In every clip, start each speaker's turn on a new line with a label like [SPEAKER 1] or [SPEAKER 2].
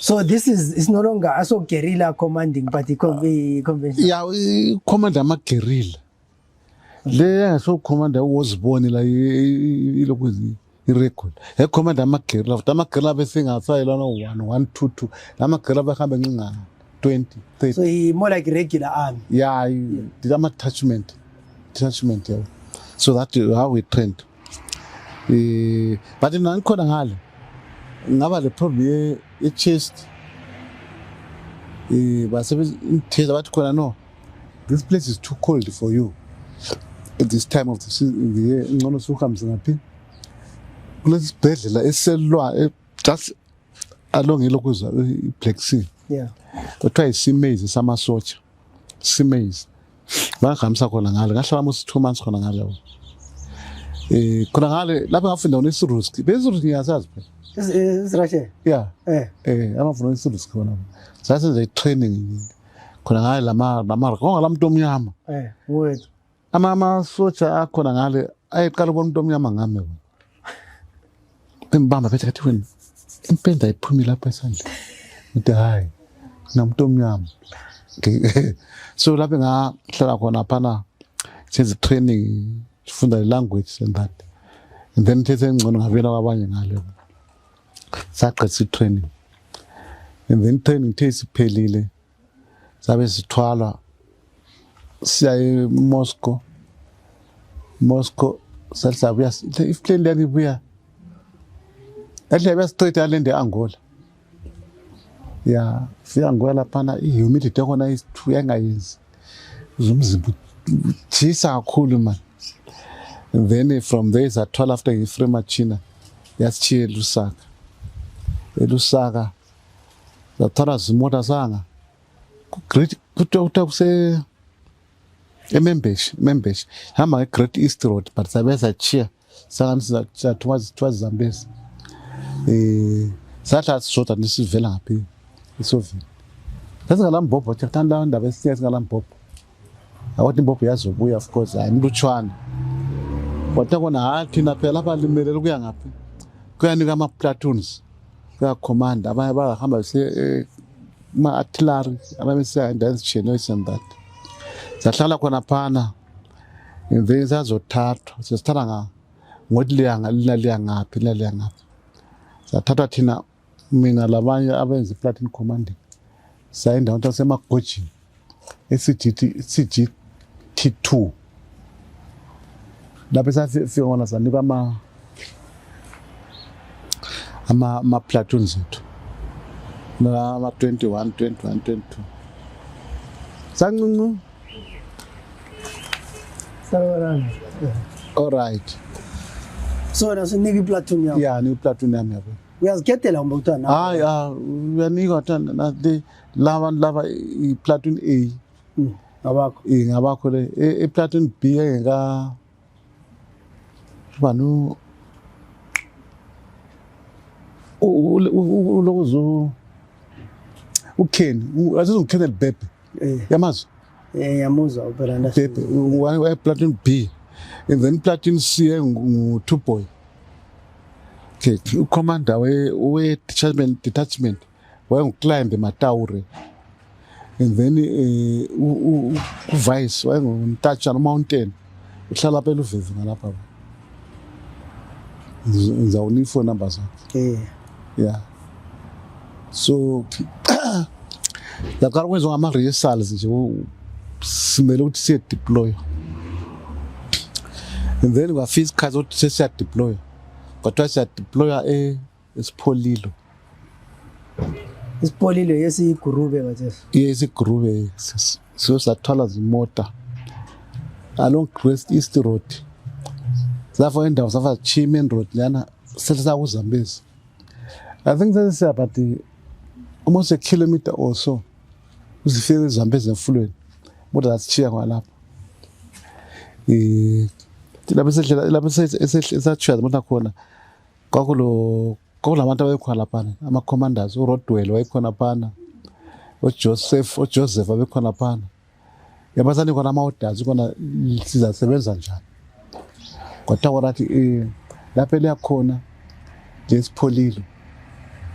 [SPEAKER 1] So this is no longer also guerrilla commanding, but the convention.
[SPEAKER 2] Yeah, commander ama guerrilla. Le so commander was born la ilokuzi record. He commander ama guerrilla. Ama guerrilla besinga sa ilona 1 1 2 2. Ama guerrilla bahamba ngingana 20 30.
[SPEAKER 1] So he more like regular army.
[SPEAKER 2] Yeah, did ama detachment. Yeah. So that's how we trained. But in ankhona ngale ngaba le problem ye chest basebenza imtheza bathi khona no, this place is too cold for you at this time of the season, the year ngcono suhambe ngaphi kulesibhedlela eselwa just along ilokuzwa iBlack Sea.
[SPEAKER 1] Yeah,
[SPEAKER 2] kuthiwa iSimaze samasotsha, Simaze bangahambisa khona ngale ngahlala mo 2 months khona ngale. Khona ngale lapha ngafunda uNesiruski beziruski ngiyasazi phela.
[SPEAKER 1] Is Russia.
[SPEAKER 2] Yeah. Amafuna isiruski khona. Sasenze training khona ngale lama konga lamuntu omnyama.
[SPEAKER 1] Word.
[SPEAKER 2] Ama sotsha akhona ngale ayeqala ubona umuntu omnyama ngame. Bembamba bethe kathi wena impenda iphumi lapha esandla. Uthi hayi namuntu omnyama. So lapha ngahlala khona phana senze training sifunda language and that. And then thethe ngcono ngavela kwabanye ngale. Saqedisa training. And then training isiphelile. Sabe sithwala siya eMoscow. Sasabuya if plane leni buya. Ehle besistraight alende Angola. Yeah, fi Angola phana ihumidity khona is2 yangayenzi. Uzumzimba tshisa kakhulu man. And then from there sathola after iFremachina yasichiye Lusaka. Elusaka zathola zimota sanga great kuthiwa kuse eMembeshi hamba ngeGreat East Road but sabe sachiya sanganisa twas Zambezi. Sathi sishoda nisivela ngaphi isovini. Sasingala mbobho thanda indaba esiya singala mbobho. Awuthi imbobho yazobuya of course ayimlutshwana. Kodwa kona hathina phela lapha limelele ukuya ngaphi. Kuyanika ama platoons. Kuya command abanye bahamba ma artillery abamisa dance channels and that. Sahlala khona phana. Then sazothathwa sesithatha ngodiliyanga ngaphi. Sathatha thina mina labanye abenza platinum commanding. Sayindawo tasemagojini. CGT2. Lapho safika ngona sanika ama platoons ethu. Na 21. Sancinci. All right.
[SPEAKER 1] So that's a nigga platoon yam.
[SPEAKER 2] Yeah, new platoon yam yabo.
[SPEAKER 1] Uyazikhetela umbutana.
[SPEAKER 2] Uyanika thana na de lava platoon A.
[SPEAKER 1] Ngabakho.
[SPEAKER 2] Ngabakho le platoon B engeka banu ulokuzo uKen azizongikhenela Bebe. Yamazi?
[SPEAKER 1] Yamuzwa uphela
[SPEAKER 2] Bebe wa platoon B. And then platoon C ngu2 boy. Okay, commander we detachment wayengclimb eMataure. And then vice wayengumtacha mountain. Uhlala phela uVezi ngalapha. Ngizawunika phone numbers. Yeah. So la kwenziwa ama rehearsals nje simele ukuthi siye deploy. And then kwafika isikhathi ukuthi sesiya deploy. Kodwa siya deploy eSipholilo.
[SPEAKER 1] Isipholilo yesigurube bathi.
[SPEAKER 2] Yes, igurube. So sathola zimota along Great East Road. Safa indawo safa Chimen Road lana selisa kuZambezi. I think that's about almost a kilometer or so. Uzifika eZambezi emfulweni. Moto zachiya kwalapha. Lapho esatshaya moto khona. Kwakulabantu abekhona phana, ama commanders uRodwell wayekhona phana. uJoseph abekhona phana. Yabasani khona ama orders khona sizasebenza njani. Kodwa kwathi lapha eliyakhona nje Sipholilo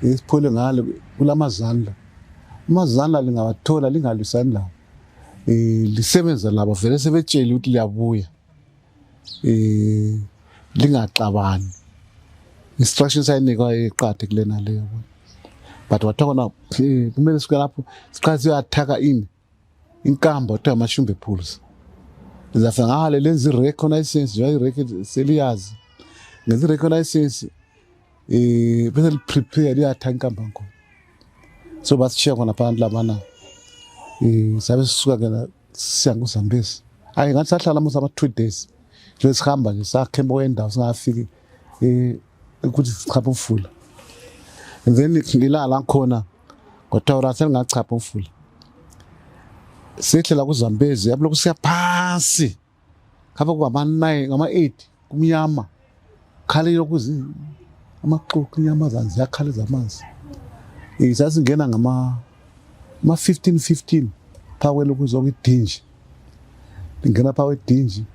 [SPEAKER 2] isiphole ngalo kulamazandla amazandla lingawathola lingalwisani lawo lisebenza labo vele sebetshela ukuthi liyabuya lingaxabani instructions ayinikwa eqathe kulena leyo but wathona kumele sike lapho siqhathi uyathaka inkamba uthe amashumbe pools lizafika ngale lenza ireconnaissance nje irecord seliyazi ngenza ireconnaissance bese liprepare liyathaka inkamba ngoko so basishiya khona phansi labana sabe sisuka ke siya kuZambezi hayi ngathi sahlala musa ama 2 days nje sihamba nje sakhemba endawo singafiki ukuthi sichapha umfula and then ngilala khona kodwa sengachapha umfula sehlela kuZambezi yabuloko siya phansi khapha kuba 9 ngama 8 kumnyama khale yokuzi amaxoxo inyamazana yakhala zamanzi sasingena ngama 15 phawela ukuzoka idinji ngena phawe idinji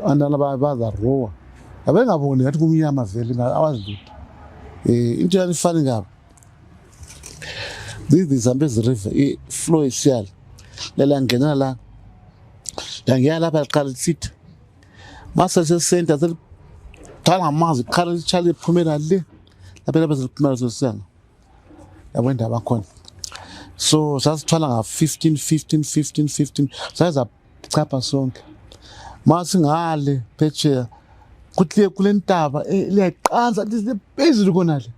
[SPEAKER 2] andala baza rowa abengaboni ngathi kumnyama vele awazi into yanifani ngabo this Zambezi river flow isiyala lela ngena la yangiya lapha iqala lithi mase center selithala amanzi iqala lichale iphumela le lapha seliphumela sosiyana yabo ndaba khona so sasithwala nga 15 saza chapha sonke mase ngale phetsheya kuthi kule ntaba liyayiqanza liphezulu konale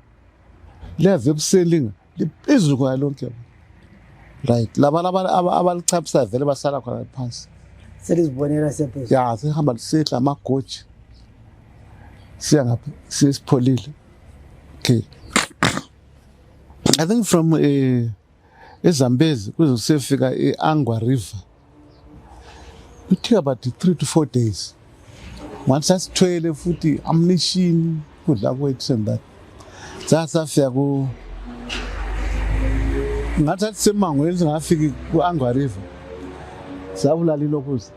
[SPEAKER 2] liyave ebuselinga liphezulu kona lonke right laba abalichapisa vele basala khona phansi
[SPEAKER 1] selizibonela sephezulu
[SPEAKER 2] ya sihamba lisehla amagoji siya ngapha sisipholile okay I think from eZambezi kuze sefika eAngwa River it took about 3 to 4 days once sasithwele futhi ammunition kudla kwethu and that sasafika ku ngathi semangweni singafiki kuAngwa River sabulala ilokuza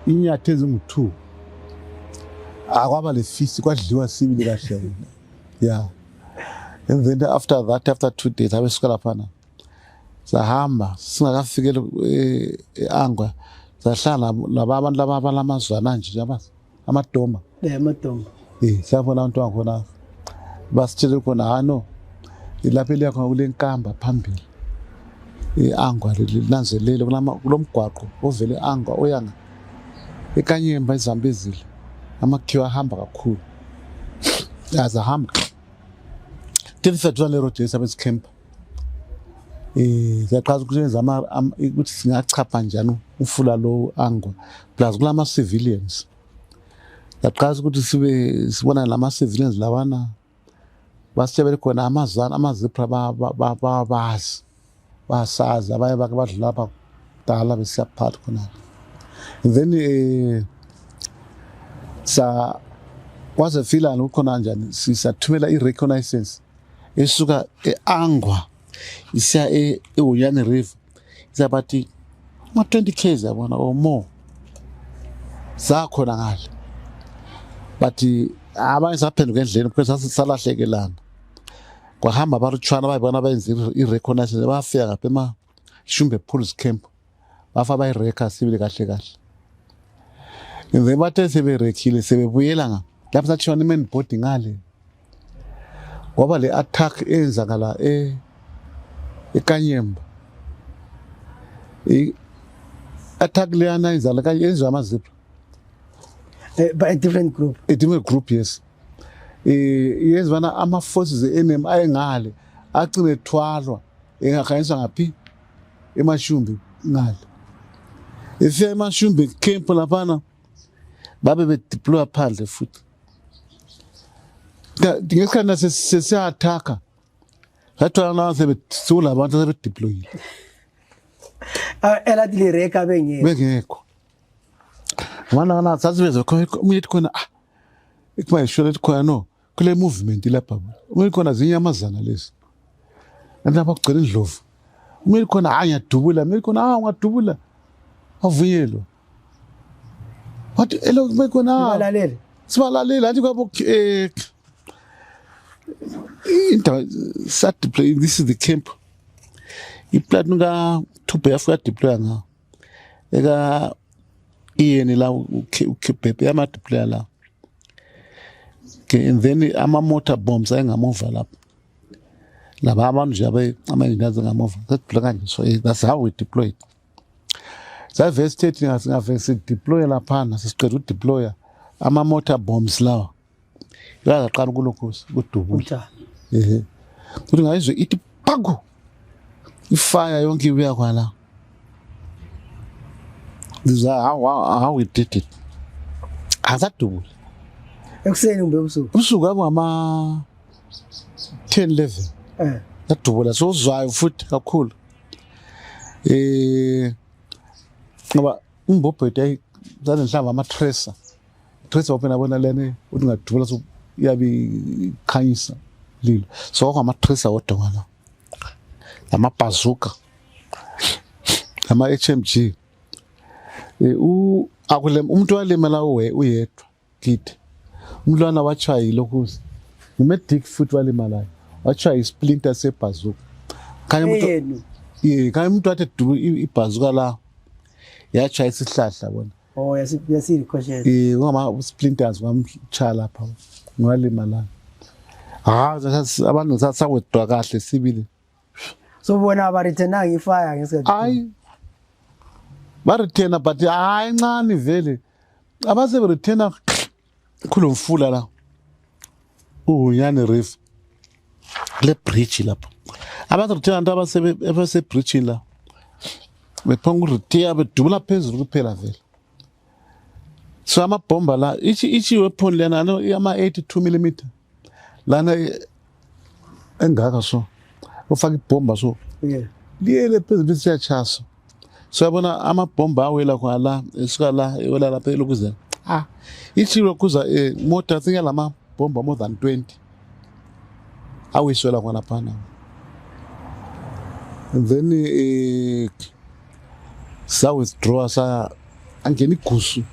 [SPEAKER 2] inyathe ezingu2 akwaba le fish kwadliwa sibili kahle yeah and then after 2 days abesuka laphana sahamba singakafikele eAngwa sahlala labantu labalamazwana nje yabazi amadoma
[SPEAKER 1] amadoma
[SPEAKER 2] sabona abantu wakhona basitshele khona hano ilapha eliyakho kulenkamba phambili eAngwa linanzelele kulomgwaqo ovele eAngwa oyanga eKanyemba eZambezile amakhiwa ahamba kakhulu yaza hamba Tilfetwa road esabes camp siyaqhaza ukuyenza ukuthi singachapha njani ufula lo Angwa plus kulama civilians siyaqhaza ukuthi sibona lama civilians lawana basitshebele khona amazana amazipra basazi abaye bakadlula lapha dala besiyaphatha khona and then sa waze fila ukukhona njani sisathumela ireconnaissance esuka eAngwa isiya eUnyani River isabathi ma 20 km yabona or more zakhona ngale but abanye saphenduka endleleni because sasalahlekela kwahamba barutshwana bayibona benza ireconnaissance bafika ngapha eMashumbe Pools camp bafa bayireka sibili kahle bathe seberekile sebebuyela lapho sathiyona imain boarding ngale ngoba le attack enzakala eKanyemba attack leyana izala kanye yenziwa amazipho
[SPEAKER 1] by a different group
[SPEAKER 2] yes yezibana ama forces enemy ayengale acine ethwalwa engakhanyiswa ngaphi eMashumbe ngale efika eMashumbe camp laphana babe bedeploy phandle futhi ngesikhathi sesiyathaka sathwala nawo sebesula abantu sebedeployile
[SPEAKER 1] elathi lireka
[SPEAKER 2] bengekho mana sasibeze umuntu khona ikumayishole khona no kule movement lapha umuntu khona zinyamazana lezi andaba kugcela indlovu umuntu khona anyadubula umuntu khona ungadubula avuyelwa wathi elo umuntu khona
[SPEAKER 1] sibalalele
[SPEAKER 2] sibalalele athi kwabo Sat deploy, this is the camp. Iplatinum ka Thupha yafika deploy nga. Eka iyeni la ukhiphe ama deploy la. Okay, and then ama motor bombs ayengamuva lapho. Laba abantu nje ama-engineers ngamuva. Deploy kanje. So that's how we deploy it. Save state ngave sideploy laphana sesiqeda udeploya ama motor bombs lawa. Yaqala kulokhosi kudubula. Kuthi ngayizwe ithi phaku. Ifire yonke ibuya kwala. This is how we did it. Azadubula.
[SPEAKER 1] Ekuseni umbe ubusuku.
[SPEAKER 2] Usuku ama 10-11. Yadubula so uzwayo futhi kakhulu. Ngoba umbhobho ethe zanenhlamba ama-tracer. Tracer open abona lene uthi ngadubula so yabi khanyisa lilo. So kwama-tracer wodwa ngala. Ama-bazooka. Ama-HMG. Akule umuntu walimela uyedwa kithi. Umntwana watshaya lokhuzi. Umedic futhi walimalayo. Watshaya isplinter sebazooka. Khanya umuntu khanya umuntu wathi ibazooka la yatshaya isihlahla bona.
[SPEAKER 1] Oh yasiricochet.
[SPEAKER 2] Ngama splinters ngamtshaya lapha. Ngwalimala. Abantu sasawedwa kahle sibili.
[SPEAKER 1] So bona abaretena ngifire ngesikhathi.
[SPEAKER 2] Hayi. Baretena but hayi ncane vele. Abase baretena kulo mfula la. Unyane reef. Le bridge lapha. Abantu retena abantu abase bridge la. Bephonga uretea bedubula phezulu kuphela vele. So amabhomba la ichi weapon lena ama 82 mm. Lana engaka so. Ufaka ibhomba so. Liyele phezulu siyachasa. So yabona amabhomba awela kwala esuka la ewela lapha elokuza. Ichi lokuza motor thinga lama bomba more than 20. Awiswela kwana phana. And then sa withdraw sa angeni igusu.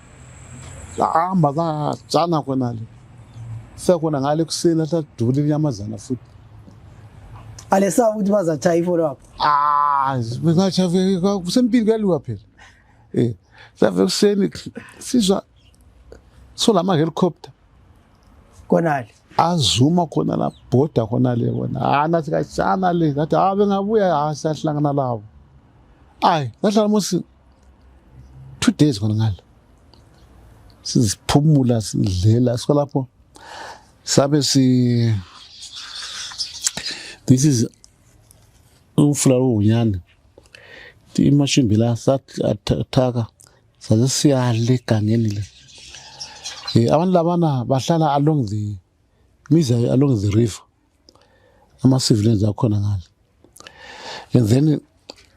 [SPEAKER 2] Hamba za tsana khona le. Sekona ngale kuseni la dubula inyamazana futhi.
[SPEAKER 1] Alesa ukuthi bazatshaya follow up.
[SPEAKER 2] Bengachafe kusempini kwaliwa phela. Save kuseni sizwa so lama helicopter
[SPEAKER 1] konali.
[SPEAKER 2] Azuma khona la border khona le bona. Nathi kashana le ngathi bengabuya sahlangana lawo. Ngahlala musi 2 days khona ngalo. Siziphumula sidlela sikolapho. Sabe this is umfula unyane. Imashimbi la sathaka saze siyale gangeni le. Abantu labana bahlala along the river. Ama civilians akhona ngalo. And then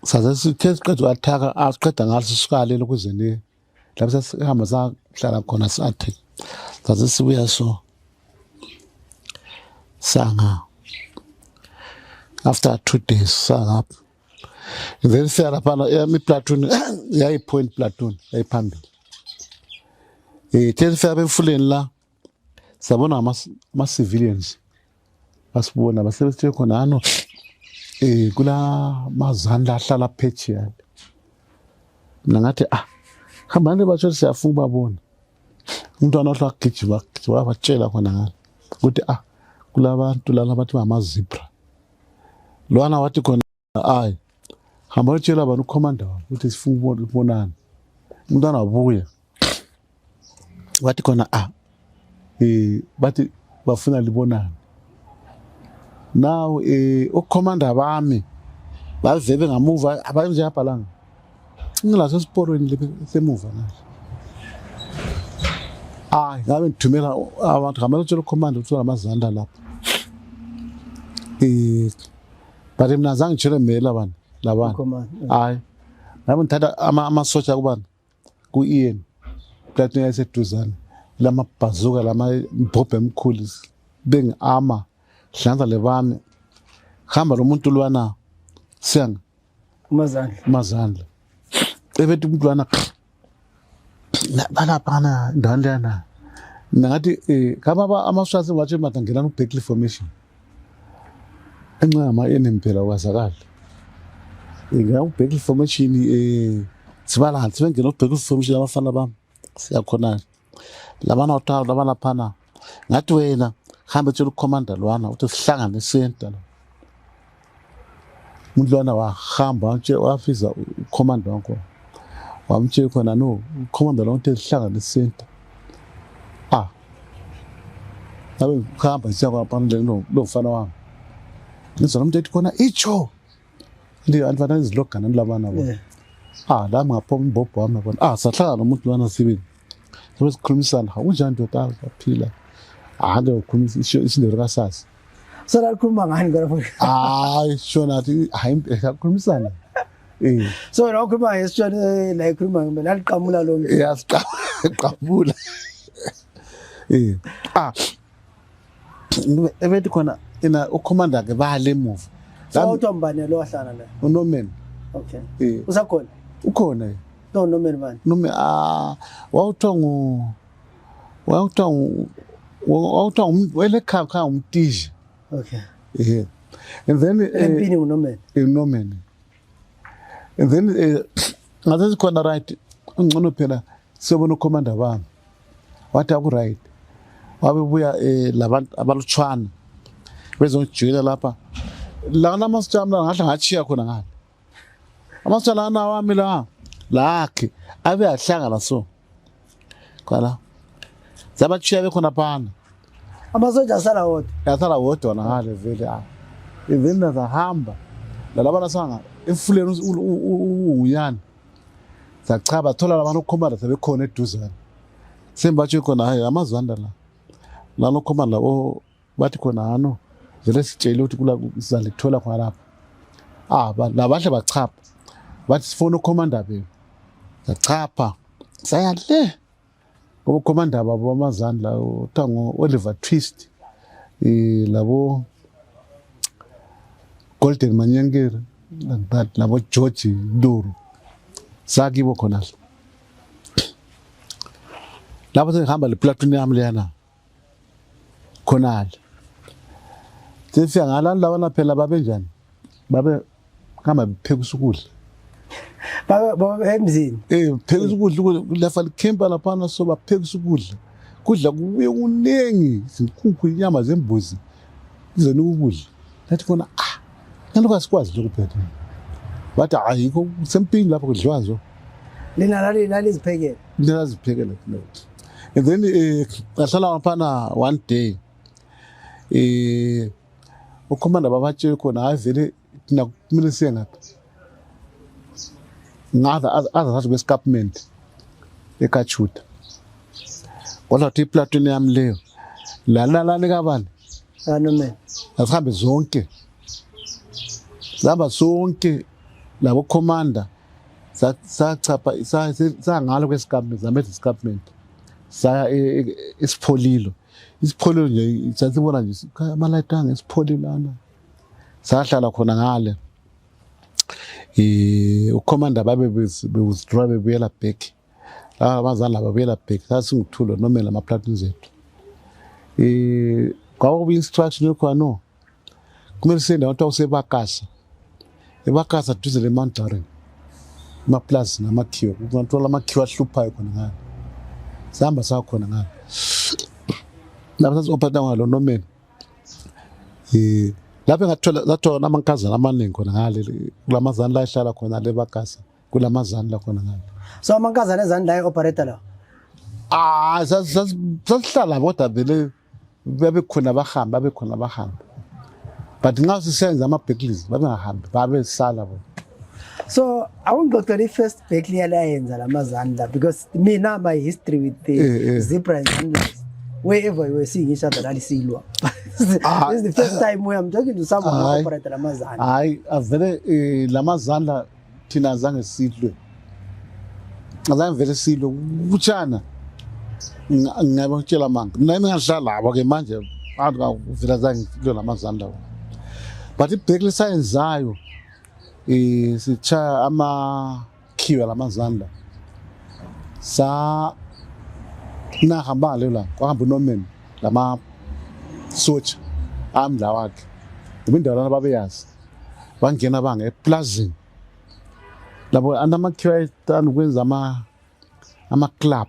[SPEAKER 2] saze siqeda athaka asiqeda ngalo sisikale lokuzene. Lapho sihamba sahlala khona sathi. Saze sibuya so sanga after 2 days sanga up. And then siyara phana mi platoon yayi point platoon yayiphambili. Thelifika bemfuleni la sabona ama civilians basibona basebethe khona ano kula mazandla ahlala phetsheya. Mina ngathi hambani batsho siyafuna babona. Umntwana ohla gijima batshela khona ngalo ukuthi kulabantu lana bathi mama zebra. Lwana wathi khona hamba utshela abantu ucommander ukuthi sifuna ukubonana. Umntwana wabuya wathi khona bathi bafuna libonana. Now ucommander bami bavebe ngamuva abanje yaphalanga. Ngila sesiporweni le semuva ngalo. Ngabe ngithumela abantu ngamele utshela ucommander ukuthi amazanda lapha. But mina zange ngitshele mela abantu labana. Ngabe ngithatha amasotsha kubani ku Ian platinum yaseduzane lama bazooka lama mbhobhe emkhulu bengiama hlanza lebami hamba lo muntu lwana siyanga umazandla ebethi umuntu lwana balapha ndawo lana ngathi ngaba amaswasi wathi matangena no Berkeley formation enqama enempela kwazakala ngawubheka information sibala sibengena ubheka information abafana bami siyakhona labana uthawu labana phana ngathi wena hamba tshela ucommander lwana uthi sihlangane center la umuntu lwana wahamba nje wafisa ucommander wakho wamtshela khona no ucommander lwana uthi sihlangane center nawe khamba siyakwaphandle lo mfana wami ngizwa umuntu ethi khona icho le anfana izilogana labana bona la ngapho umbobho wami bona sahlala nomuntu lwana sibini sobe sikhulumisana unjani ndoda aphila ake ukhulumisa isindelo kasasa
[SPEAKER 1] so la khuluma ngani ngara
[SPEAKER 2] shona athi hayi sikhulumisana
[SPEAKER 1] so la khuluma yesitshwane la khuluma mina liqamula lo
[SPEAKER 2] yasiqamula ebethi khona ina ucommander ke bale emuva
[SPEAKER 1] la uTombane lo wahlala la
[SPEAKER 2] uNomen
[SPEAKER 1] okay usakhona
[SPEAKER 2] ukhona
[SPEAKER 1] no Nomen bani
[SPEAKER 2] nome wawuthongu wele khakha umtiji
[SPEAKER 1] okay
[SPEAKER 2] and then
[SPEAKER 1] empini uNomen
[SPEAKER 2] and then ngathi sikhona right ungcono phela siyobona ucommander bami wathi aku right wabebuya labantu abalutshwana bezojuyela lapha la namasitshana ngahle ngachiya khona ngale amasitshana na wami lakhe abe ahlangana so kwala zabachiya bekhona phana
[SPEAKER 1] amasoja asala
[SPEAKER 2] wodwa ngale vele even nazahamba lalabana sanga efuleni uyani zachaba thola labantu ucommander sebekhona eduzane sembatshe khona hayi amazwanda la lo commander bathi khona hano vele sitshela ukuthi kula sizalithola khona lapha labahle bachapha bathi sifona ucommander be zachapha sayale ngoba ucommander babo amazandla uthango Oliver Twist labo Golden Manyangere labo George Duru sakibo khona lapho sehamba le platoon yami leyana khonale sefika ngalani labana phela babe njani babe kama bephekisa ukudla
[SPEAKER 1] babe emzini
[SPEAKER 2] phekisa ukudla lafa likhempa lapha so baphekisa ukudla kubuye kunengi izinkukhu inyama zembuzi izona ukudla lathi khona naloku asikwazi lokuphetha bathi ayikho sempini lapho kudliwazo
[SPEAKER 1] lina
[SPEAKER 2] liziphekela and then ngahlala phana one day ucommander babatshela khona hayi vele thina kumele siye ngapha ngaza bescapment eKachuta kodwa thi platoon yami leyo lalani kabani
[SPEAKER 1] Nomen
[SPEAKER 2] asihambe zonke zaba sonke labo commander sachapha sangalo kwescapment zamethe escapment saya isipholilo nje sasibona nje amalayitanga isipholilo lana sahlala khona ngale ucommander babe withdraw bebuyela back abazali babuyela back sasingithulo noma lama platoon zethu kwakuba instruction yakho no kumele sende abantu usebakasa ebakasa duze le mountain ma plus namakhiwa kubantu lamakhiwa ahluphayo khona ngale sihamba sakhona ngale lapha sasophatha ngalo Nomen lapha ngathola amankazana amaningi khona ngale kulamazana la ehlala khona le bakasa kulamazana la khona ngale
[SPEAKER 1] so amankazana ezandla operator la
[SPEAKER 2] sasihlala bodwa vele babekhona bahamba but nxa sisenza ama backlies babengahambi babesala bona
[SPEAKER 1] so I won't go to the first backly alliance lamazandla because mina my history with the zebra and zandlas wherever we were seeing each other alisilwa this is the first time where I'm talking to someone who operated lamazandla
[SPEAKER 2] hayi avele lamazandla thina zange sidlwe azange vele sidlwe utshana ngiyabakutshela manga mina ngiyahlala abo ke manje abantu vele zange sidlwe lamazandla but ibhekle sayenzayo sicha amakhiwa lamazandla nahamba lela kwahamba uNomen lama socha amla wakhe ubindawo lana babeyazi bangena bange eplazini labo anamakhiwa ayithanda ukwenza ama club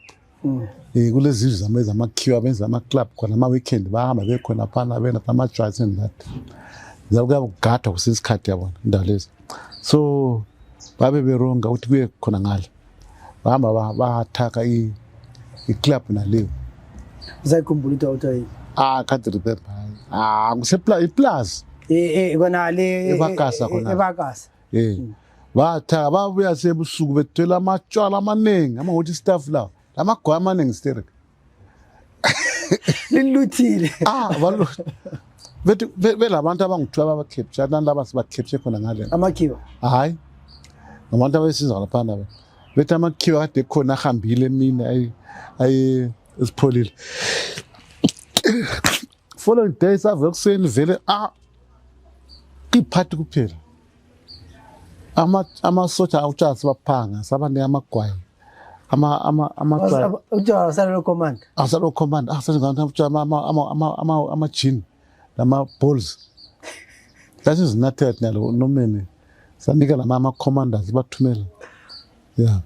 [SPEAKER 2] kulezi izwe zamakhiwa benza ama club khona ama weekend bahamba bekhona phana bena ama drugs and that zakugada kusesikhathi yabona indawo lezi so babe beronga ukuthi kuye khona ngale bahamba bathaka i-club naleyo
[SPEAKER 1] uzayikhumbula into awuthi
[SPEAKER 2] can't remember kusepla iplaza
[SPEAKER 1] kona le
[SPEAKER 2] ebakasa khona
[SPEAKER 1] ebakasa
[SPEAKER 2] bathaka babuya sebusuku bethwele amatshwala amaningi ama-hot staff lawo lamagwaya amaningi sterek
[SPEAKER 1] liluthile
[SPEAKER 2] bethi belabantu abangithiwa babakepture abantu laba sibakepture khona ngale
[SPEAKER 1] amakhiwa
[SPEAKER 2] hayi ngabantu abesiza laphana bethi amakhiwa kade khona ahambile mina esipholile following day save kuseni vele iphathi kuphela amasotsha awutshatsi baphanga sabanike amagwayi
[SPEAKER 1] ujawa salo command
[SPEAKER 2] asalo command asengathi ama-gin nama-balls that is nothing nalo nomene sanika ama-commanders bathumela yeah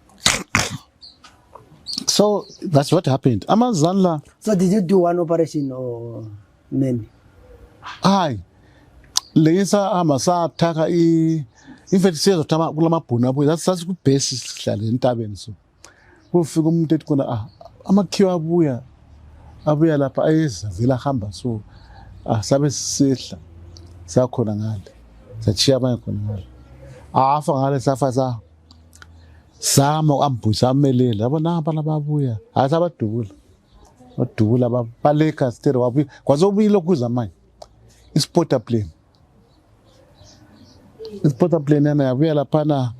[SPEAKER 2] so that's what happened amazanla.
[SPEAKER 1] So did you do one operation or many?
[SPEAKER 2] Hayi leyisa amasathaka in fact sizothama kulamabhunu abuye sasi ku base sihlale entabeni so kufika umuntu ethi khona amakhiwa abuya lapha ayeza vela hamba so sabe sihla sakhona ngale sachiya abanye khona ngale afa ngale safa sama uambuza amelela yabona abana babuya abadubula baleka stere wabuya kwazobuyile okuza manje isporter plane yana yabuya laphana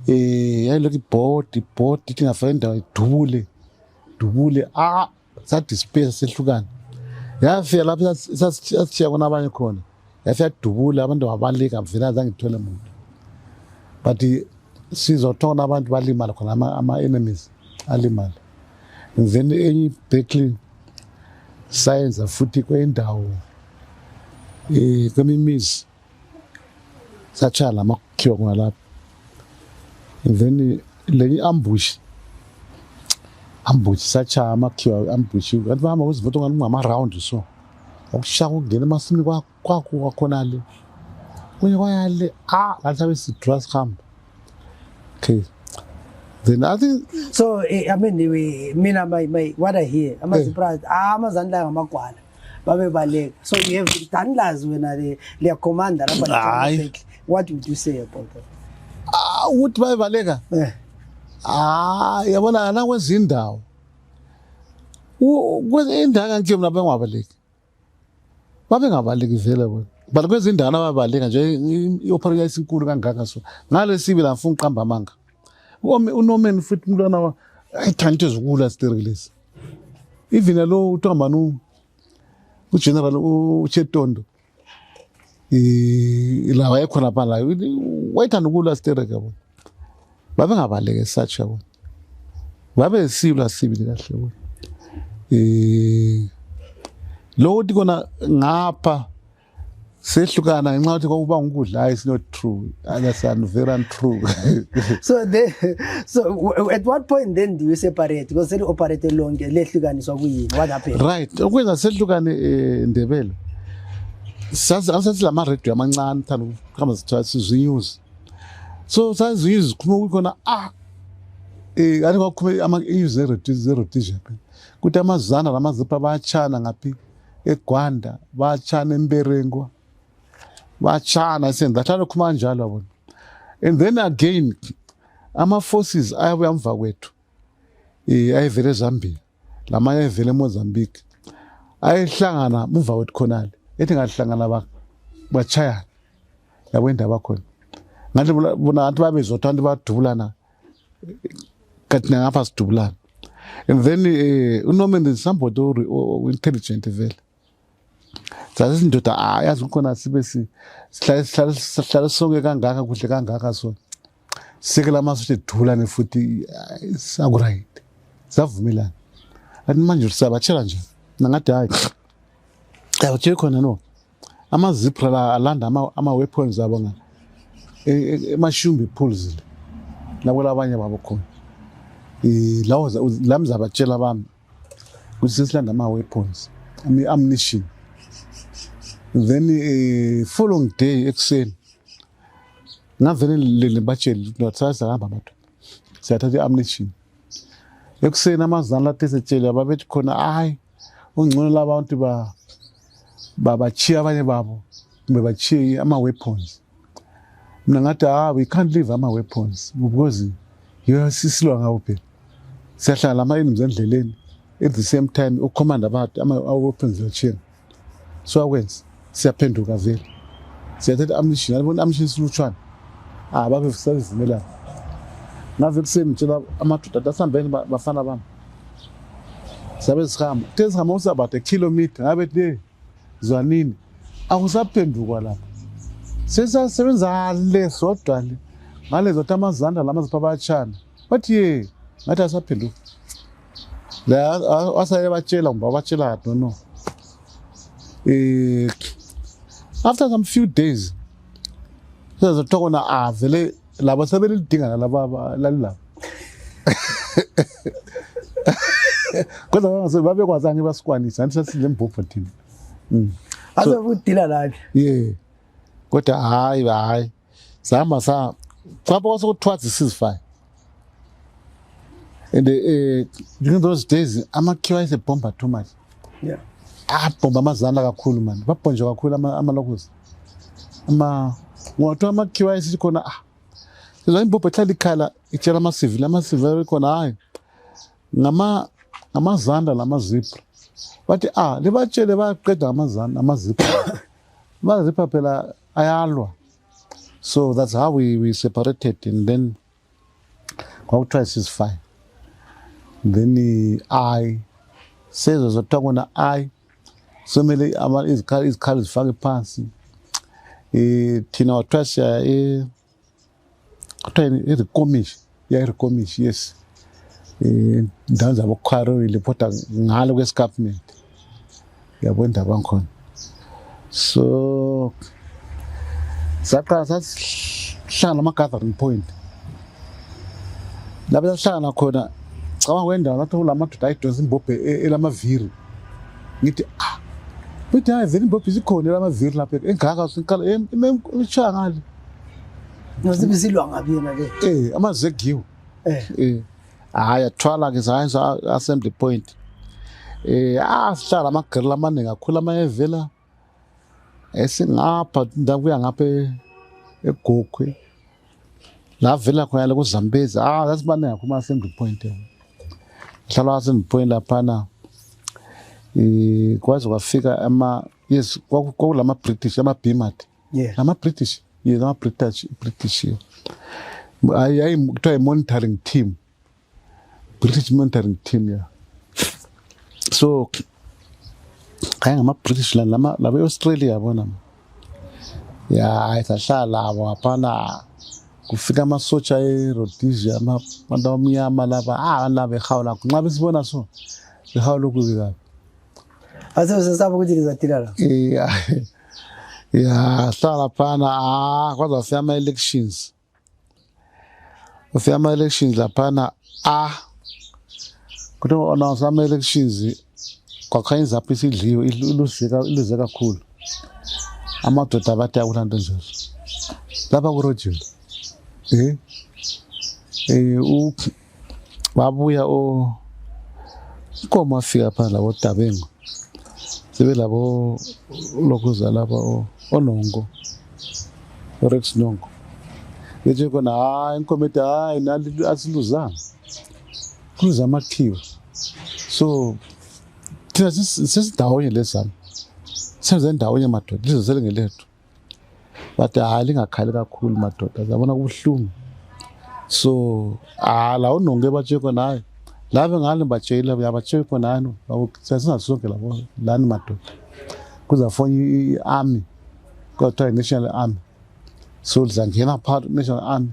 [SPEAKER 2] yayilokhu ibhodi tingafaka indawo idubule sadispace sehlukana yafika lapha sasithiya kona abanye khona yafika dubule abantu babaleka vela zange ngithole umuntu but sizothola abantu balimala khona ama-enemies alimala then enye Berkeley science futhi kwendawo kwemimizi sachala amakhiwa khona lapha then lenye ambush sacha amakhiwa ambush kanti bahamba kuzivoto ngama-round so ukushaka ukungena emasini kwakhona le kunye kwayale ngathi abesidrus hamba. Okay. Then I think
[SPEAKER 1] so. I mean, mina my what I hear. I'm surprised. Amazanla ngamakwana. Babe baleka. So you have tandlas when they commander. What would you say about that?
[SPEAKER 2] What babe baleka? Yabona na kwezindawo. Kwezindawo ngike mina bengabaleki. Babe ngabaleki vele bona. But kwezindawo ababaleka nje ioperation isinkulu kangaka so ngale sibe la mfuna uqamba amanga unomeni futhi umntwana ayithanda ezukula sterilise even lo uthamba no ugeneral uChetondo la wayekhona pha la wayithanda ukula sterilise yabo babe ngabaleke such yabo babe sibula sibili kahle yabo lo uthi kona ngapha sehlukana ngenxa yokuthi kwakuba ngukudla is not true. Understand, very untrue.
[SPEAKER 1] So at what point then do you separate? Because they operate alone, lehlukaniswa kuyini? What happened?
[SPEAKER 2] Right. Ukwenza sehlukane Ndebele. Sathi lama radio amancane thana ukuhamba sithatha sizinews. So sazinews kuma kukhona ake kwakume ama zero Japan. Kuthi amazana lamazipha bayachana ngaphi eGwanda, bayachana eMberengwa. Bachana senza hlala khuma njalo yabona. And then again ama-forces ayabuya mva kwethu ayevele eZambia lamanye ayevele eMozambique ayehlangana mva kwethu khonale ethi ngahlangana bachayana yabo indaba bakhona ngathi bona abantu babezothanda badubulana kathi ngapha sidubulana. And then uNorman is somebody intelligent vele sathi indoda yazi ukhona sibe sihlala sonke kangaka kuhle kangaka so sekela masothi edulane futhi sakuright savumelana athi manje usabachela nje nangathi hayi awuthe khona no amazipra la alanda ama weapons abo nga emashumbi pools labo labanye babo khona lawo lamzabatshela bami ukuthi sesilanda ama weapons ammunition. Then following day ekuseni ngavele le batshela nothatha hamba abantu siyathatha ammunition ekuseni amazana lathi setshela babethi khona hayi ungcono labantu bachiya abanye babo kumbe bachiye ama weapons. Mina ngathi we can't leave ama weapons because sisilo ngawo phela siyahlala ama enemies endleleni at the same time ucommand abantu ama weapons lachiya so akwenza siyaphenduka vele siyathatha ammunition alibona ammunition silutshwana babe service ngave kuseni ngitshela amadoda asihambeni bafana bami sabe sikhamba tezihamba usabade a kilometer ngabe le zwanini akusaphendukwa lapha sesasebenza le sodwa le ngalezo tamazanda lamazipha bayachana bathi ngathi asaphenduka la asaye batshela ngoba batshela no after some few days sizothola vele labo sebelidinga laba lalila kodwa ngase babekwazi ngibasikwanisa anti sasile mbopho thina
[SPEAKER 1] azobudila laphi
[SPEAKER 2] kodwa hayi sahamba sa kwapho kwasokuthiwa ceasefire and during those days amakhiwa is a bomber too much bomba amazana kakhulu man babhonje kakhulu amalokuzi ngoba amakhiwa esikhona sizwa imbopho ehlala ikhala itshela ama-civil khona hayi ngamazanda lamazipra bathi libatshele bayaqeda amazipra amazipra phela ayalwa. So that's how we separated and then kwakuthiwa ceasefire. Then sezozothiwa kona somele izikhali zifake phansi thina wathiwa siya i-recomish yes ndawo zabo-Khwaro ilipota ngalo kwesi-government yabo indaba ngikhona so saqala sasihlala ama-gathering point lapho sasihlala khona cabanga kwendawo lathi kulamadoda ayidonsa imbobhe elamaviri ngithi but hayi vele imbobhe isikhona elamaviri lapha engaka siqala imishaya ngale
[SPEAKER 1] nozibisilwa ngabi yena ke
[SPEAKER 2] amazegiwe hayi athwala ke sayenza assembly point sihlala amagirila amaningi kakhulu amayevela esingapha ndakuya ngapha eGokhwe la vela khona kuZambezi sasibaningi kakhulu ama-assembly point hlala assembly point laphana kwaze kwafika yes kwakulama British ama-BMAT ama-British British hayi kuthiwa monitoring team British monitoring team so hayi ngama-British laba e-Australia yabona sahlala labo ngaphana kufika amasotsha e-Rhodesia abantu abamnyama laba laba ehawula nxa besibona so ehawula okubi kabi
[SPEAKER 1] asesesaba ukuthi lizadila la
[SPEAKER 2] hlala phana kwaze wafika ama-elections laphana kuthiwa announce ama-elections kwakhanya izapho isidliwe iluze kakhulu amadoda abathi akula nto njezo lapha kurojeni babuya inkomo afika phana labo Dabengo sebe labo lokuza lapha onongo Rex Nongo bethi khona inkomo ethi nali asiluzanga kuluza amakhiwa so thina sesidawonye lesami senze ndawonye madoda lizozele ngelethu bathi lingakhali kakhulu madoda zabona kubuhlungu so la unonge batshe khona hayi lave ngale batshela yabatshe khona hano singasonke labo lani madoda kuzafona i-army kuthiwa i-national army so lizangena phakathi national army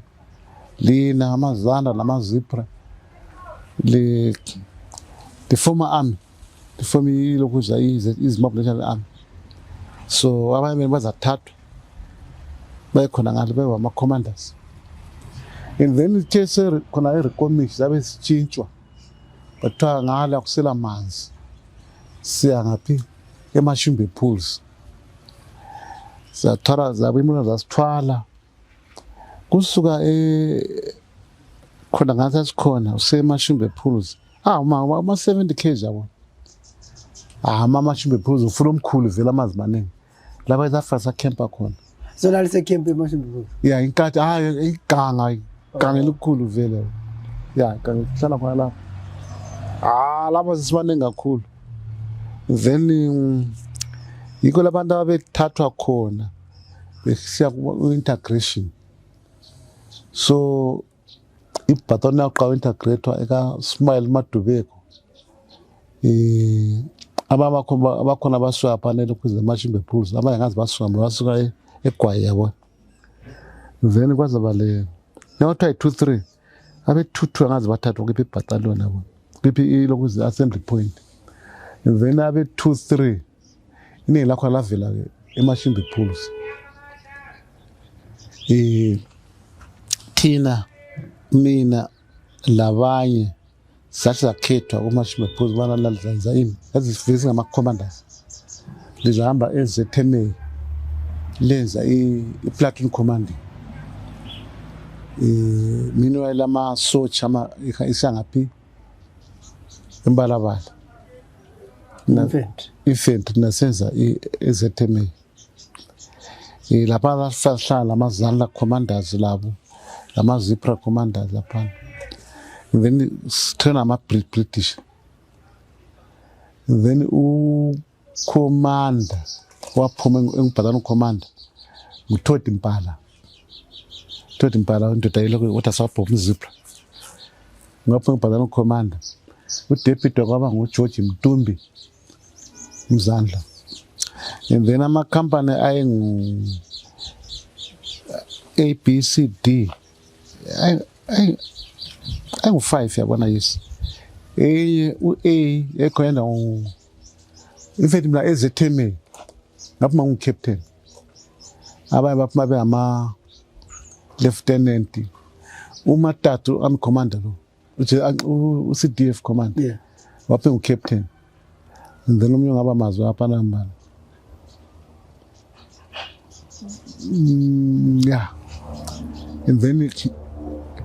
[SPEAKER 2] lina amazanda namazipra the former army the former lokuza izimob national army so abanye bazathathwa bayekhona ngale beba ama-commanders and then ithe khona i-recomish zabe sitshintshwa bathiwa ngala kusela manzi siya ngaphi eMashumbe Pools sathwala zabe imina zasithwala kusuka khona ngathi asikhona useMashumbe Pools ama 70 kg yabo Mashumbe Pools ufuna omkhulu vela amazi maningi laba zafasa camper khona
[SPEAKER 1] so lalise camp eMashumbe Pools
[SPEAKER 2] yeah inkathi iganga elikhulu vele yeah kangihlala khona lapha lapho sisibaningi kakhulu then yiko labantu abethathwa khona besiya ku-integration so ibhathoni yaqala integrator eka Smile Madubeko abakhona basuka panel ukuze Mashumbe Pools abanye ngazi basuka eGwayi yabo then kwazaba le nothiwa 2-3 abe 2-2 ngazi bathathwa kephi battalion yabo kephi lokuze assembly point and then abe 2-3 iningi lakho lavela ke eMashumbe Pools thina mina labanye sakhethwa kuMashumbe Pools bana ladlanza ini ezifisa ngama-commanders lizahamba eZTMA lenza i-platoon commanding mina lama-socha isangaphi embalabala event nasenza eZTMA lapha lahlala lamazanla commanders labo lama-Zipra commanders lapha then train ama-British then commander waphuma engibhathana ucommander nguThodi Mpala indoda yiloko wathi asabhoma iZipra ngapho ngibhathana ucommander uDeputy kwaba nguGeorge Mtumbi Mzandla and then ama-company ayengu ABCD ayengu-5 yabona yes u-A ekhona infethi mina eZTMA ngaphuma ngu-captain abanye baphuma bengama-lieutenant uMatatu ami-commander lo u-CDF commander
[SPEAKER 1] yeah
[SPEAKER 2] waphe ngu-captain and then omunye ngaba mazwi aphana mbala yeah and then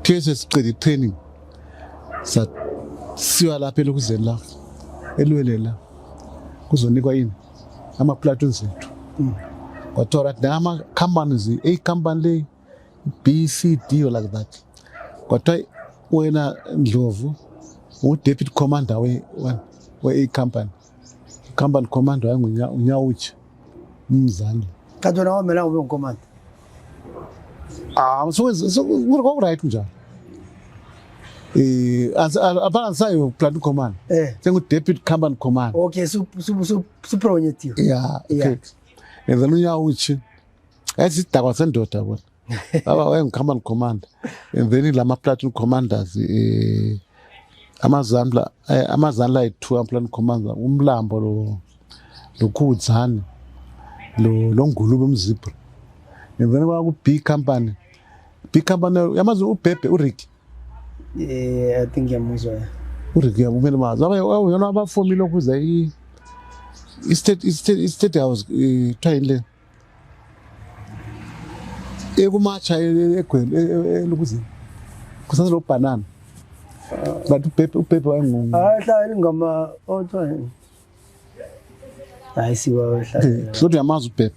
[SPEAKER 2] kese siqeda i-training siwa lapha elokuzeni la elwele la kuzonikwa yini ama-platoons ethu kwathiwa right now ama-companies company le BCD or like that kwathiwa wena Ndlovu u-deputy commander we-A company commander wayenguNyawuchi Mzandla
[SPEAKER 1] kanti wena wamelanga ube ngukomanda
[SPEAKER 2] so right njalo apana sayo platoon command sengu-deputy company command
[SPEAKER 1] okay supronyetiwe
[SPEAKER 2] yeah okay and then uNyawuchi ayisidakwa sendoda bona baba wayengu-company commander and then lama-platoon commanders amazandla ayi-2 ama-platoon commanders uMlambo loKhudzani lo Ngulube uMzibra and then kwaku-B company yamazi uBhebhe uRicky
[SPEAKER 1] I think yamuzwa
[SPEAKER 2] uRicky yabumele mazi yona abafomile ukuza i-state house trying le ekumatsha eGwele elokuzini kusase lo banana but uBhebhe wayengu
[SPEAKER 1] hlala ingama othiwa hayi siwa hlala
[SPEAKER 2] so yamazi uBhebhe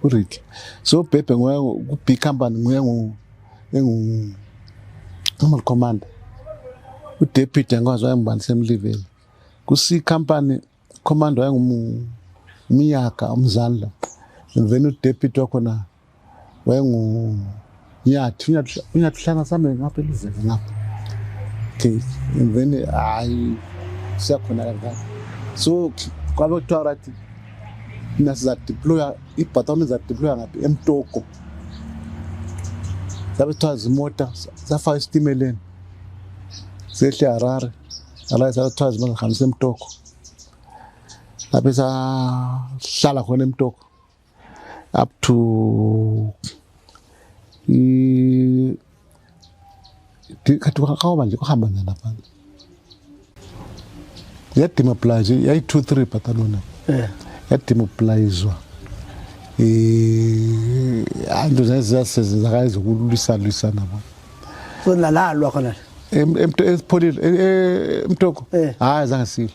[SPEAKER 2] uRicky so uBhebhe ku-B company normal commander uDeputy angikwazi wayengubani semliveli ku-C company commander wayenguMiyaka uMzandla and then uDeputy wakhona wayenguNyathi uNyathi same ngapha elivele ngapha okay and then hayi siyakhona like so kwabe kuthiwa right mina sizadeploya ibhathoni zadeploya ngaphi eMtoko zabe kuthiwa zimota zafaka esitimeleni sehle Harare ala kuthiwa zimahambisa eMtoko lapho sahlala khona eMtoko up to kathi kwakaba nje kuhamba njani lapha yademobilize yayi 2-3 battalion yademobilizwa antu zazizakayiza ukulwisana nabo
[SPEAKER 1] so nalalwa khona
[SPEAKER 2] esipholile emtoko hayi zange sile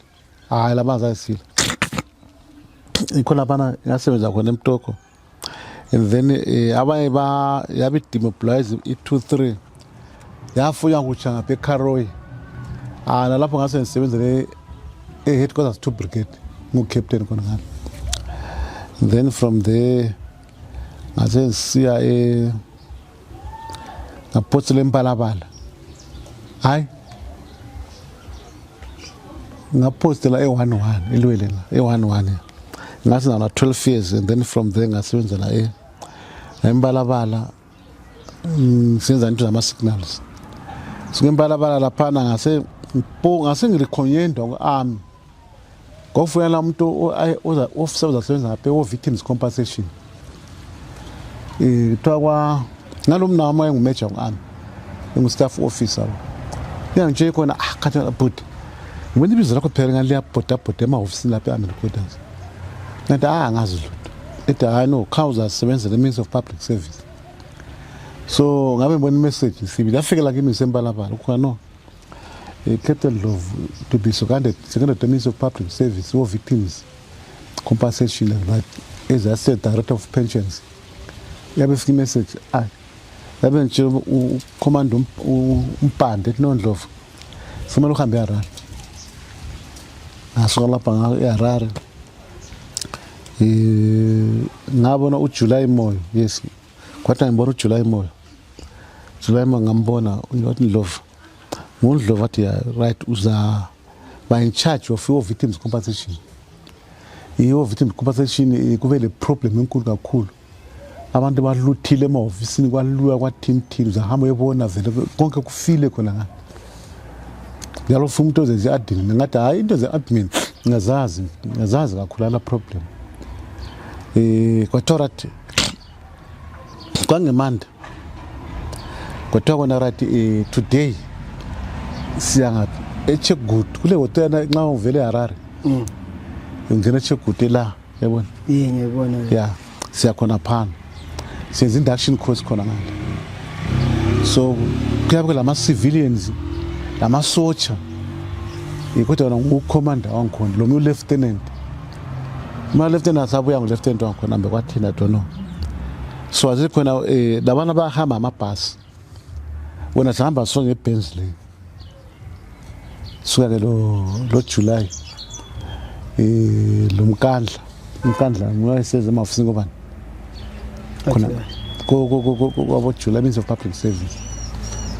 [SPEAKER 2] hayi laba zange sile ikhona bana ngasebenza khona emtoko and then abanye yabe demobilize i-2-3 yafuya kutsha ngapha eCaroy nalapho ngase ngisebenzele headquarters 2 brigade ngu-captain khona ngalo. Then from there ngase siya ngaphothela eMpalabala hayi ngaphostela e11 elwele la e11 ngase na 12 years and then from there ngasebenzela eMpalabala senza into zama signals singempalabala lapha ngase ngirikhonyendwa ku-army ngokufunela umuntu officer ozasebenza ngapha o-victims compensation kuthiwa ngalo mnawami wayengumajor ku-army engu-staff officer ngiyangitshela khona khathi bhuti ngibona ibizo lakho phela ngaliyabhodabhoda emahhofisini lapha e-army headquarters ngathi angazi lutho ethi hayi no kha uzasebenzela e-Ministry of Public Service so ngabe ngibona imessage sibili yafikela kimi ngisempalabala ukho no Captain Love to be seconded to Ministry of Public Service or victims compensation right as I said director of pensions yabe fika message yabe nje ucommand umpande nondlovu simele uhambe eHarare ngasuka lapha eHarare ngabona uJuly Moyo yes kwathi ngibona uJuly Moyo ngambona uyathi Love Ngundlovu wathi right uza by in charge of your victims compensation your victims compensation kube le problem enkulu kakhulu abantu baluthile emahofisini kwaluya kwathimthini uzahamba uyebona vele konke kufile khona ngani yalo funa umuntu ozenza admin ngathi hayi into ze-admin ngazazi kakhulu la problem kwathorathi kwangemanda kwathiwa kona right today siyangaphi eCheckgood kule hotel nxa uvele eHarare ngena eCheckgood la yabona
[SPEAKER 1] ngiyibona
[SPEAKER 2] yeah siyakhona phana senza induction course khona ngale so kuyabe lama civilians lama soldier kodwa ngumcommander wangikhona lo mu lieutenant lieutenant sabuya ngu-lieutenant wangikhona mbe kwathina dono so azikhona labana bahamba amabhasi wona sihamba so ngeBentley suka ke lo July lo Mkandla ngoyiseza emafisini kobani khona ko July Ministry of Public Service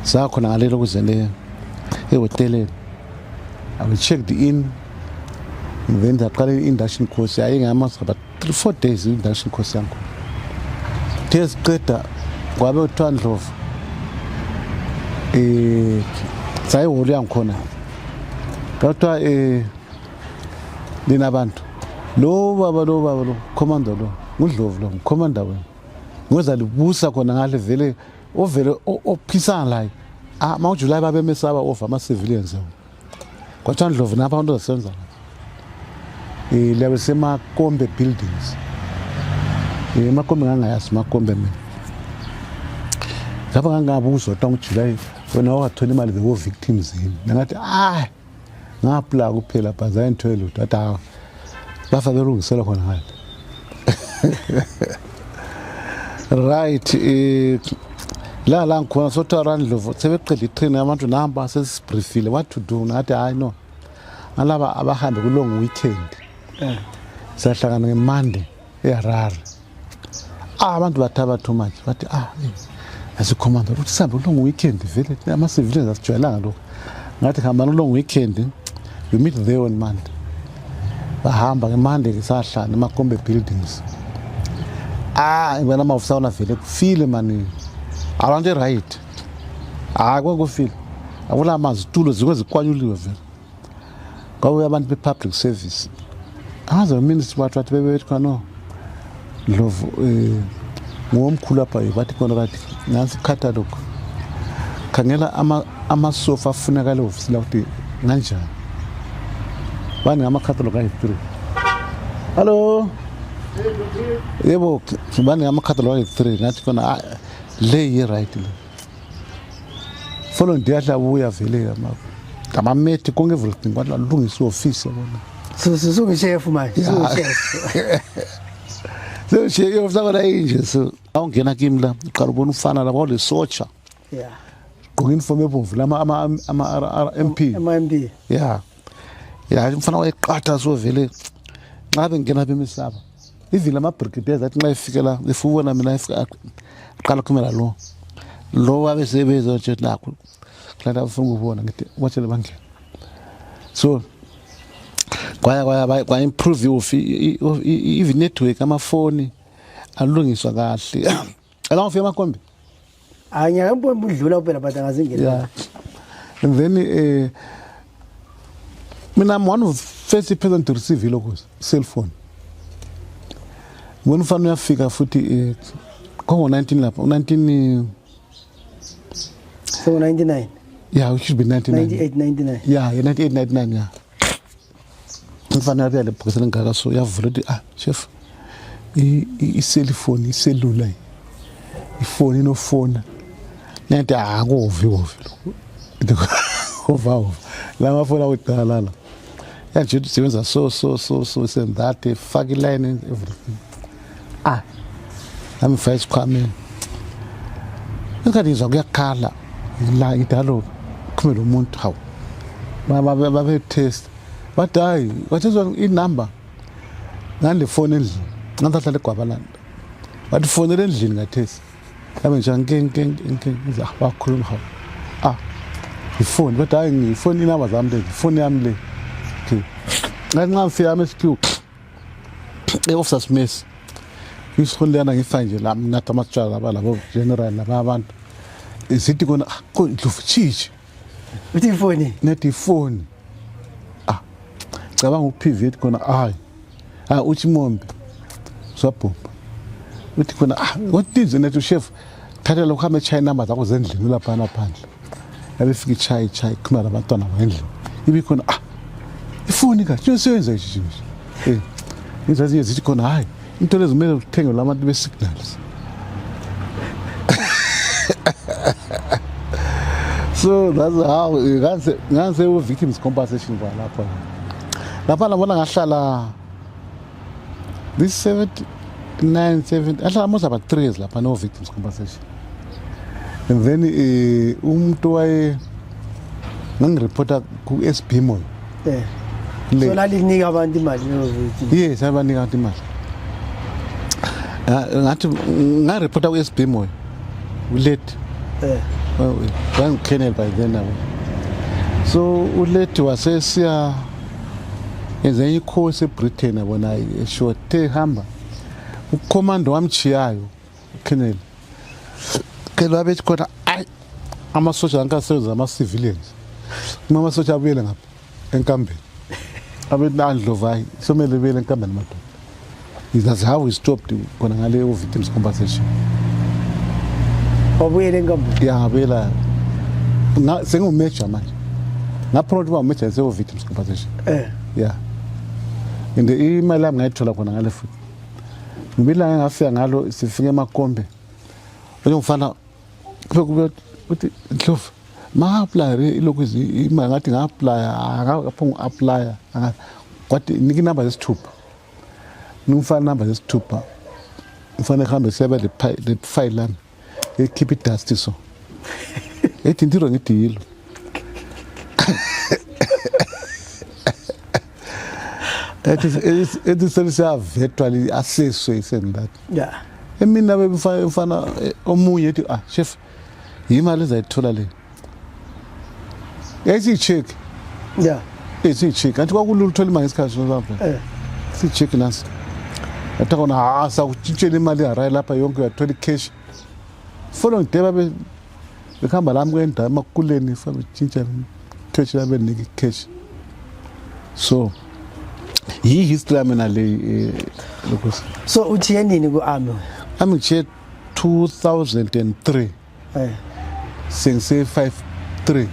[SPEAKER 2] sakhona ngalelo kuzele ehoteleni I will check the in then ndaqala induction course ayingama about 3-4 days induction course yangu test qeda kwabe uthwa Ndlovu sayiholo yangikhona kodwa lina abantu lo baba commander lo ngudlovu lo commander wena ngoza libusa khona ngale vele ovele ophisana la mawuJuly babe mesaba of ama civilians kodwa Ndlovu napha abantu abasebenza labe semakombe buildings emakombe ngangayazi makombe mina lapha ngangabuzwa uJuly wena wathola imali ze victims yini ngathi ngaphla kuphela bhaza ngithwele utata bafa belungisela khona ngale right la ngikhona sothwa Ndlovu sebeqedile itrain abantu namba sesibriefile what to do ngathi hayi no alaba abahambe ku long weekend sahlangana ngeMonday eHarare abantu bathaba too much bathi as a commander uthi sambe long weekend vele ama civilians asijwayelanga lokho ngathi hamba no long weekend you meet there on Monday bahamba ngeMonday sahlala emakombe buildings ngibona amafisa ona vele kufile mani abantu right kwakufile akula amazitulo zikwezikwanyuliwe vele kwawe abantu be public service aza ministry wathi bebethi khona Ndlovu ngomkhulu apha bathi khona kathi nansi catalog khangela amasofa afunakala ofisila ukuthi kanjani bani ngama-catalog ayi-3 hallo yebo bani ngama-catalog ayi-3 ngathi khona le yi-right le following day ahlabuya vele ngamamethi konke everything kwathi alungisa i-ofisi yabona
[SPEAKER 1] sungu-chef manje
[SPEAKER 2] so sakona inje so awungena kimi la uqala ubona ufana la kwale socha
[SPEAKER 1] yeah
[SPEAKER 2] gqoka uniform ebomvu lama ama-MP yeah umfana wayeqatha so vele ngabe ngena apha emisaba even ama-brigadiers athi nxa efike la efubona mina aqala kumela lo wabesebenza nje nakho klanto afuna ukubona ngithi watshele bangena so kwaya improve even network amafoni alungiswa kahle ala ngifika amakombe
[SPEAKER 1] ngiyakambona udlula phela but angazingena
[SPEAKER 2] yeah and then mina I'm one of the first person to receive ilokho cell phone when ufana uyafika futhi ko 19 lapha 19
[SPEAKER 1] so 99
[SPEAKER 2] yeah it should be
[SPEAKER 1] 98 99
[SPEAKER 2] yeah 98 99 yeah mfana yabe le bhokisela ngaka so yavula ukuthi chef i-cellphone iselula ifoni inofona nento akuvi ova la mafona udala la yanje usebenza so send that fuck line and everything I'm first coming ngikadizwa kuyakhala la idalo kumele umuntu hawo babe test but hayi wathezwa inumber ngale phone endlini ngathatha legwabalanda wathi phone endlini ngathesi yabe nje ngeke bakhuluma hawo ifoni but hayi ngifoni inamba zami le ifoni yami le nxa ngifika amesikiu e-officers mess isikhulana ngifaka nje la nathi amatshwala labo general laba abantu isithi kona Ndlovu chichi
[SPEAKER 1] uthi ifoni
[SPEAKER 2] nethi ifoni cabanga uPV khona hayi uthi mombe swabhubha uthi khona what nethi chef thatha lokho hamba chai number zakho zendlini lapha phandle yabefika chai khona labantwana endlini ibi khona ifoni ka usebenza nje izazi zithi khona hayi into lezi kumele uthenge labantu be-signals so that's how ngase victims compensation kwa lapha labona ngahlala this 70 ahlala most about 3 years lapha no victims compensation and then umuntu waye ngangireporta ku SB Moyo
[SPEAKER 1] so lalinika abantu imali no victims
[SPEAKER 2] yes abanika abantu imali ngathi ngareporta ku SB Moyo ulate well Colonel by then now so ulate wasesiya enze ikhosi eBritain yabona eshothe hamba ucommando wamchiyayo Colonel babethi khona amasoja ankasebenza ama-civilians uma amasoja abuyele ngapha enkambeni abethi Ndlovu hayi somele buyele enkambeni madoda that's how we stopped khona ngale victims compensation
[SPEAKER 1] wabuyele enkambeni
[SPEAKER 2] ngabuyela sengumajor manje ngapromote uba umajor se-victims compensation yeah and imali yami ngayithola khona ngale futhi ngibila ngafika ngalo sifike emakombe ngifana kube uthi Ndlovu ma-apply ilokhu imali ngathi nga-apply akaphonga u-apply kwathi nika inamba zesithupha ngifana inamba zesithupha ngifana ehambe sebe le file lami ekhipha idust so ethi ndiro ngithi yilo it is virtually assessed and that
[SPEAKER 1] yeah
[SPEAKER 2] emina befana omunye ethi chef imali ezayithola le yayicheck
[SPEAKER 1] yeah
[SPEAKER 2] check kanti kwakulula uthola imali ngesikhathi lapha check nasi atakona sakutshintshela imali yarayi lapha yonke uyathola cash following day babe bekhamba lami kwenda emakuleni fa betshintsha touch labe nike cash so history mina le
[SPEAKER 1] So uthiye nini ku-army?
[SPEAKER 2] Army ngishiye 2003 sengise 53.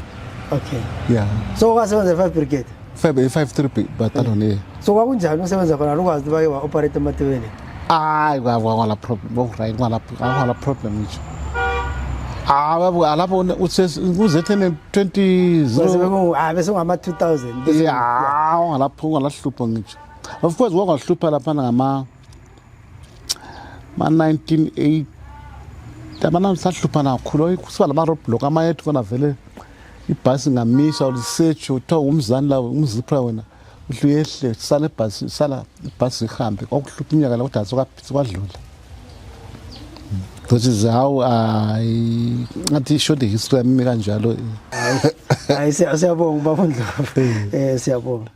[SPEAKER 1] Okay.
[SPEAKER 2] Yeah.
[SPEAKER 1] So kwasebenza 5 brigade?
[SPEAKER 2] 53 battalion.
[SPEAKER 1] So kwakunjani usebenza khona ukwazi ukuthi bake wa-operate ematebeleni?
[SPEAKER 2] Hayi kwala problem, right, kwala problem ngisho. Alapho uzethe 20
[SPEAKER 1] bese ngama 2000.
[SPEAKER 2] Yeah, ngalapho ngalahlupha ngisho. Of course wangahlupha lapha ngama 1980 abana sahlupha kakhulu kusiba lama roadblock amayethu kona vele ibhasi ngamisa ulisearch uthiwa umzani la umzipra wena uhluyehle sala ibhasi ihambe kwakuhlupha inyaka la kodwa sokaphitsi kwadlula. That is how ngathi short history yami kanjalo.
[SPEAKER 1] Hayi siyabonga babondlo. Siyabonga.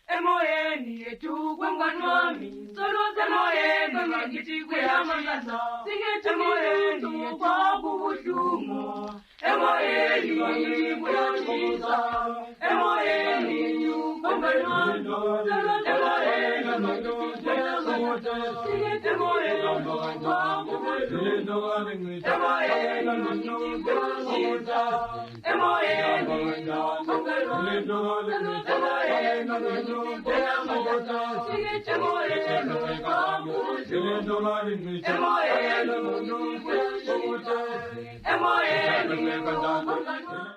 [SPEAKER 3] Emoyeni yetu kwengani wami solo semoyeni ngithi kuyamanga singethe emoyeni kwa kubuhlungu emoyeni ngithi kuyamanga emoyeni kwengani wami solo semoyeni ngithi kuyamanga singethe emoyeni kwa kubuhlungu emoyeni ngithi kuyamanga emoyeni kwengani wami